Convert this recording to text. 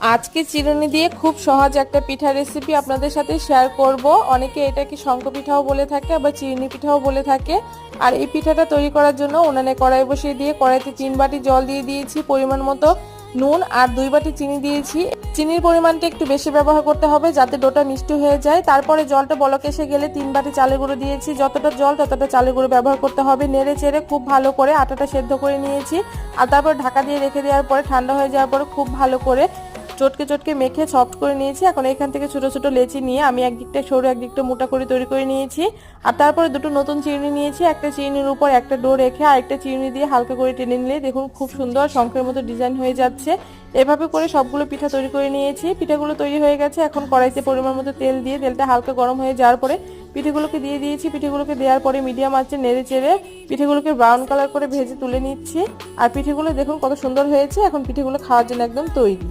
আজকে চিরুনি দিয়ে খুব সহজ একটা পিঠা রেসিপি আপনাদের সাথে শেয়ার করব। অনেকে এটাকে শঙ্খ পিঠাও বলে থাকে, আবার চিরুনি পিঠাও বলে থাকে। আর এই পিঠাটা তৈরি করার জন্য উনানে কড়াই বসিয়ে দিয়ে কড়াইতে 3 বাটি জল দিয়ে দিয়েছি, পরিমাণ মতো নুন আর 2 বাটি চিনি দিয়েছি। চিনির পরিমাণটা একটু বেশি ব্যবহার করতে হবে যাতে ডোটা মিষ্টি হয়ে যায়। তারপরে জলটা বলক এসে গেলে 3 বাটি চালের গুঁড়ো দিয়েছি, যতটা জল ততটা চালের গুঁড়ো ব্যবহার করতে হবে। নেড়ে চেড়ে খুব ভালো করে আটাটা সেদ্ধ করে নিয়েছি। আর তারপর ঢাকা দিয়ে রেখে দেওয়ার পরে ঠান্ডা হয়ে যাওয়ার পরে খুব ভালো করে চটকে চটকে মেখে সফট করে নিয়েছি। এখন এখান থেকে ছোট ছোট লেচি নিয়ে আমি একদিকটা সরু একদিকটা মোটা করে তৈরি করে নিয়েছি। আর তারপরে দুটো নতুন চিরুনি নিয়েছি, একটা চিরুনির উপর একটা ডো রেখে আরেকটা চিরুনি দিয়ে হালকা করে টেনে নিলে দেখুন খুব সুন্দর শঙ্খের মতো ডিজাইন হয়ে যাচ্ছে। এভাবে করে সবগুলো পিঠা তৈরি করে নিয়েছি। পিঠাগুলো তৈরি হয়ে গেছে। এখন কড়াইতে পরিমাণ মতো তেল দিয়ে তেলটা হালকা গরম হয়ে যাওয়ার পরে পিঠেগুলোকে দিয়ে দিয়েছি। পিঠেগুলোকে দেওয়ার পরে মিডিয়াম আঁচে নেড়ে চেড়ে পিঠেগুলোকে ব্রাউন কালার করে ভেজে তুলে নিচ্ছি। আর পিঠেগুলো দেখুন কত সুন্দর হয়েছে। এখন পিঠেগুলো খাওয়ার জন্য একদম তৈরি।